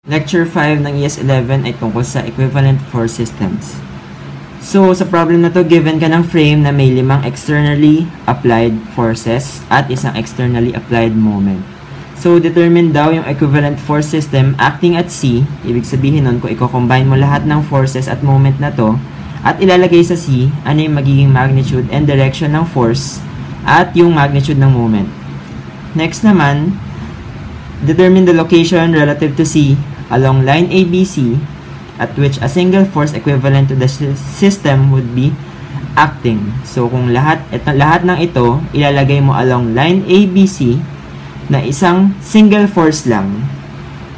Lecture 5 ng ES11 ay tungkol sa equivalent force systems. So, sa problem na to, given ka ng frame na may 5 externally applied forces at isang externally applied moment. So, determine daw yung equivalent force system acting at C. Ibig sabihin nun, kung i-combine mo lahat ng forces at moment na to, at ilalagay sa C, ano yung magiging magnitude and direction ng force at yung magnitude ng moment. Next naman, determine the location relative to C along line ABC at which a single force equivalent to the system would be acting. So, kung lahat ng ito, ilalagay mo along line ABC na isang single force lang,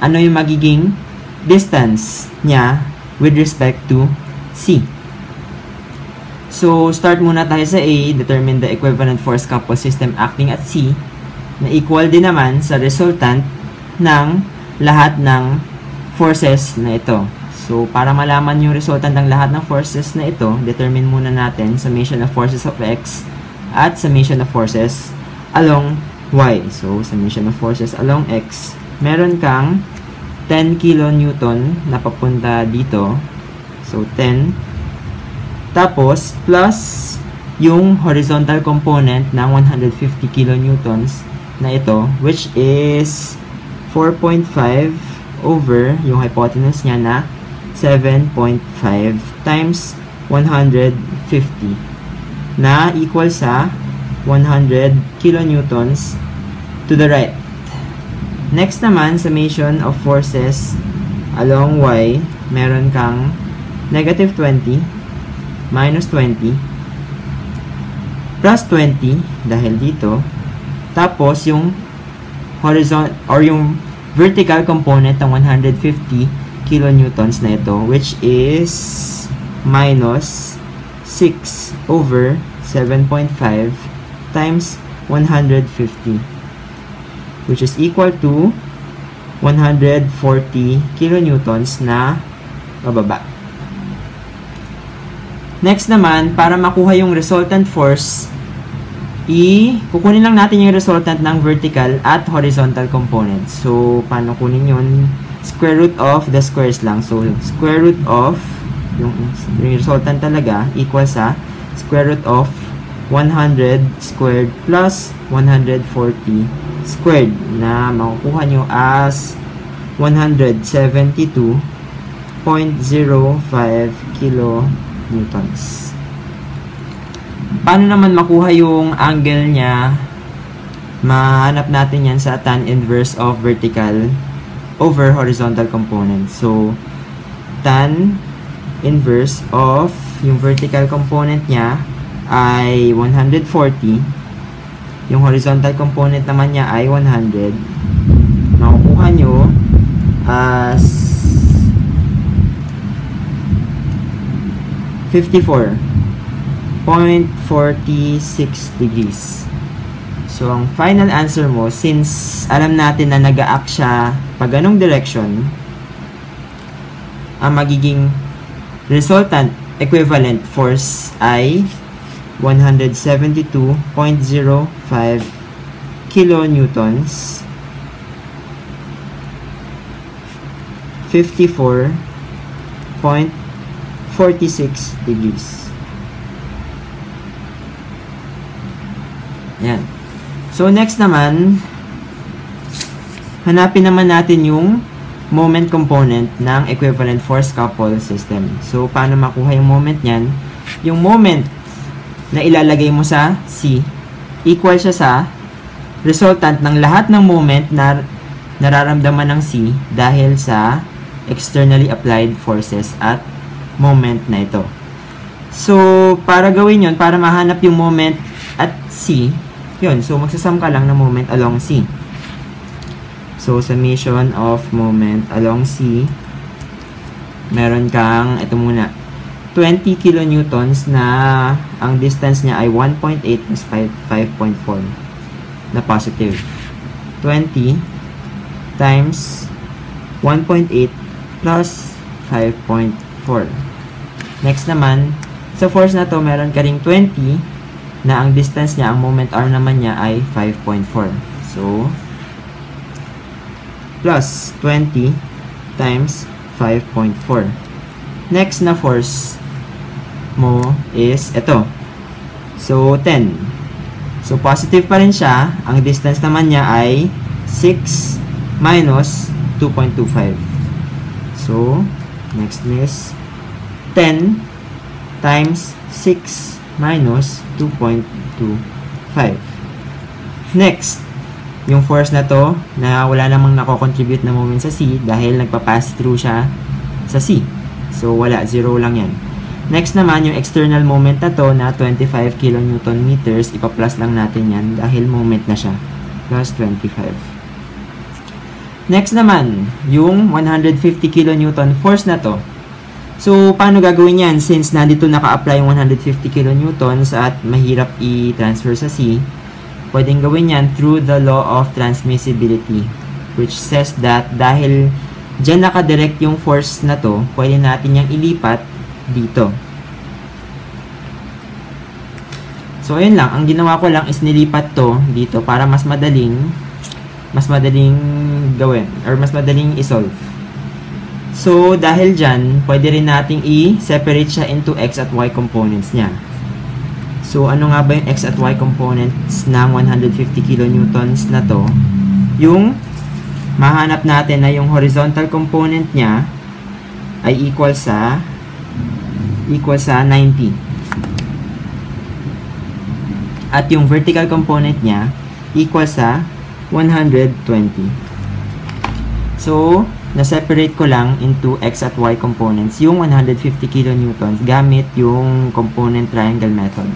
ano yung magiging distance niya with respect to C? So, start muna tayo sa A, determine the equivalent force coupled system acting at C na equal din naman sa resultant ng lahat ng forces na ito. So, para malaman yung resultant ng lahat ng forces na ito, determine muna natin summation of forces of X at summation of forces along Y. So, summation of forces along X, meron kang 10 kilonewton na papunta dito. So, 10. Tapos, plus yung horizontal component ng 150 kilonewtons na ito, which is 4.5 over yung hypotenuse niya na 7.5 times 150 na equal sa 100 kilonewtons to the right. Next naman, summation of forces along Y, meron kang negative 20 minus 20 plus 20 dahil dito, tapos yung horizontal or yung vertical component ng 150 kilonewtons na ito, which is minus 6 over 7.5 times 150, which is equal to 140 kilonewtons na bababa. Next naman, para makuha yung resultant force, kukunin lang natin yung resultant ng vertical at horizontal component. So, paano kunin yun? Square root of the squares lang. So, square root of yung resultant talaga equal sa square root of 100 squared plus 140 squared na makukuha nyo as 172.05 kilonewtons. Paano naman makuha yung angle niya? Mahanap natin yan sa tan inverse of vertical over horizontal component. So, tan inverse of yung vertical component niya ay 140. Yung horizontal component naman niya ay 100. Makukuha nyo as 54.46 degrees. So, ang final answer mo, since alam natin na nag-a-act siya pag ganong direction, ang magiging resultant equivalent force ay 172.05 kilonewtons, 54.46 degrees. Yan. So, next naman, hanapin naman natin yung moment component ng equivalent force coupled system. So, paano makuha yung moment niyan? Yung moment na ilalagay mo sa C, equal siya sa resultant ng lahat ng moment na nararamdaman ng C dahil sa externally applied forces at moment na ito. So, para gawin yun, para mahanap yung moment at C, yun, so magsasum ka lang ng moment along C. So, summation of moment along C, meron kang, ito muna, 20 kilonewtons na ang distance niya ay 1.8 plus 5.4 na positive. 20 times 1.8 plus 5.4. Next naman, sa force na to, meron ka ring 20 na ang distance niya, ang moment r naman niya ay 5.4. So, plus 20 times 5.4. Next na force mo is ito. So, 10. So, positive pa rin siya. Ang distance naman niya ay 6 minus 2.25. So, next is 10 times 6 minus 2.25. Next, yung force na to na wala namang nako-contribute na moment sa C dahil nagpa-pass through siya sa C. So, wala. Zero lang yan. Next naman, yung external moment na to na 25 kN meters, ipa-plus lang natin yan dahil moment na siya. Plus 25. Next naman, yung 150 kN force na to. So, paano gagawin yan? Since nandito naka-apply yung 150 kN at mahirap i-transfer sa C, pwedeng gawin yan through the law of transmissibility, which says that dahil dyan nakadirect yung force na to, pwede natin yung ilipat dito. So, ayun lang. Ang ginawa ko lang is nilipat to dito para mas madaling gawin or mas madaling isolve. So, dahil dyan, pwede rin nating i-separate siya into x at y components niya. So, ano nga ba yung x at y components ng 150 kN na to? Yung mahanap natin na yung horizontal component niya ay equal sa 90. At yung vertical component niya equal sa 120. So, na-separate ko lang into x at y components yung 150 kN gamit yung component triangle method.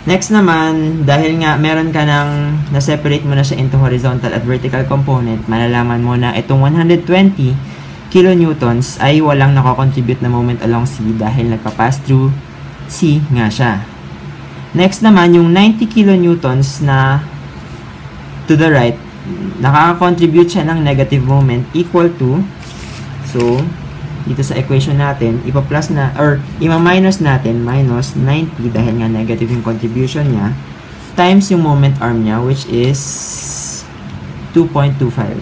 Next naman, dahil nga meron ka ng na-separate mo na siya into horizontal at vertical component, malalaman mo na itong 120 kilonewtons ay walang nako-contribute na moment along C dahil nagpa-pass through C nga siya. Next naman, yung 90 kilonewtons na to the right, nakaka-contribute siya ng negative moment equal to, so, dito sa equation natin, ipa-plus na, or ima-minus natin, minus 90 dahil nga negative yung contribution niya, times yung moment arm niya, which is 2.25.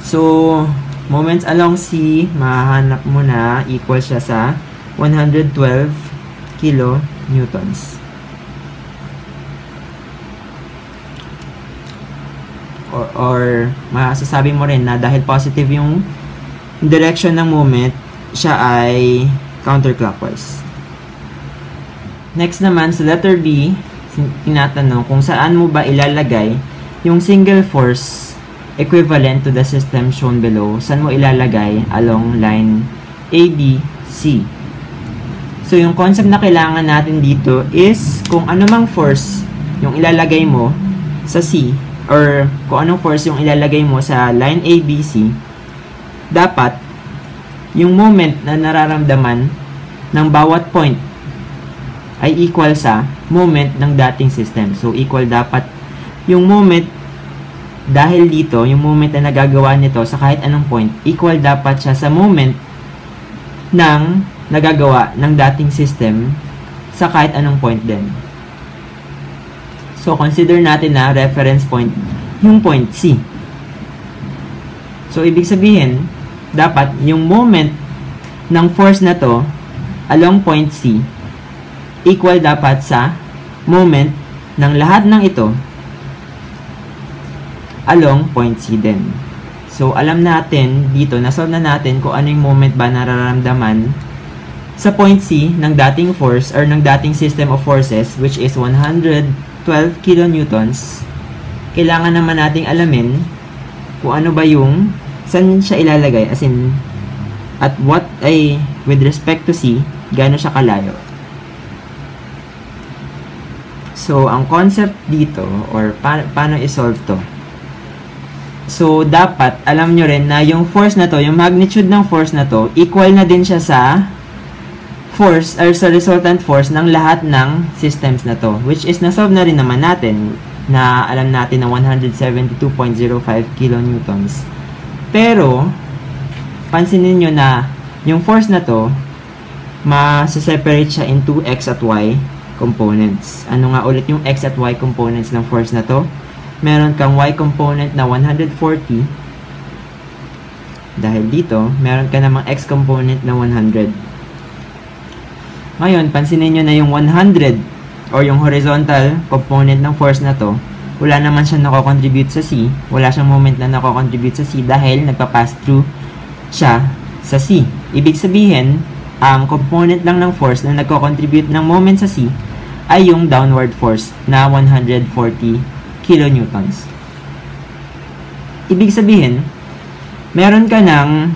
So, moments along C, mahahanap mo na equal siya sa 112 kilonewtons. Or masasabi mo rin na dahil positive yung direction ng moment, siya ay counterclockwise. Next naman, sa letter B, tinatanong kung saan mo ba ilalagay yung single force equivalent to the system shown below. Saan mo ilalagay along line ABC? So, yung concept na kailangan natin dito is kung anumang force yung ilalagay mo sa C or kung anong force yung ilalagay mo sa line ABC, dapat yung moment na nararamdaman ng bawat point ay equal sa moment ng dating system. So, equal dapat yung moment dahil dito, yung moment na nagagawa nito sa kahit anong point, equal dapat siya sa moment ng nagagawa ng dating system sa kahit anong point din. So, consider natin na reference point, yung point C. So, ibig sabihin, dapat yung moment ng force na to along point C equal dapat sa moment ng lahat ng ito along point C din. So, alam natin dito, nasolve na natin kung ano yung moment ba nararamdaman sa point C ng dating force or ng dating system of forces, which is 112 kilonewtons. Kailangan naman nating alamin kung ano ba yung, saan siya ilalagay, as in, at what ay, with respect to C, gaano siya kalayo. So, ang concept dito, or paano i-solve to? So, dapat, alam nyo rin na yung force na to, yung magnitude ng force na to, equal na din siya sa force, or sa resultant force ng lahat ng systems na to. Which is, nasolve na rin naman natin, na alam natin na 172.05 kilonewtons. Pero, pansinin nyo na, yung force na to, ma-separate siya into x at y components. Ano nga ulit yung x at y components ng force na to? Meron kang y component na 140. Dahil dito, meron ka namang x component na 100. Ngayon, pansinin nyo na yung 100 or yung horizontal component ng force na to, wala naman siyang nako-contribute sa C. Wala siyang moment na nako-contribute sa C dahil nagpa-pass through siya sa C. Ibig sabihin, ang component lang ng force na nagko-contribute ng moment sa C ay yung downward force na 140 kilonewtons. Ibig sabihin, meron ka ng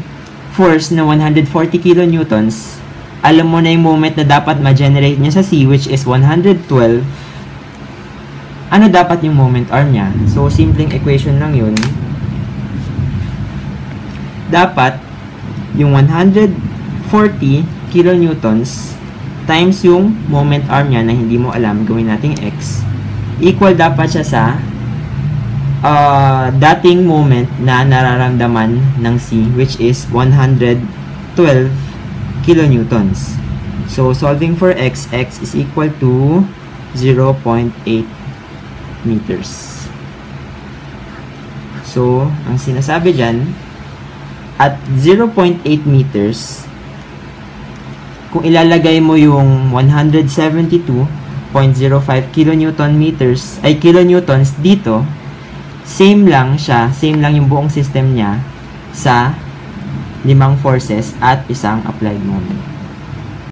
force na 140 kilonewtons, alam mo na yung moment na dapat ma-generate niya sa C, which is 112. Ano dapat yung moment arm niya? So, simpleng equation lang yun. Dapat, yung 140 kilonewtons times yung moment arm niya na hindi mo alam, gawin nating x, equal dapat siya sa dating moment na nararamdaman ng C, which is 112 kilonewtons. So, solving for x is equal to 0.8 meters. So, ang sinasabi dyan, at 0.8 meters, kung ilalagay mo yung 172.05 kilonewton meters, ay kilonewtons dito, same lang siya, same lang yung buong system niya sa 5 forces at isang applied moment.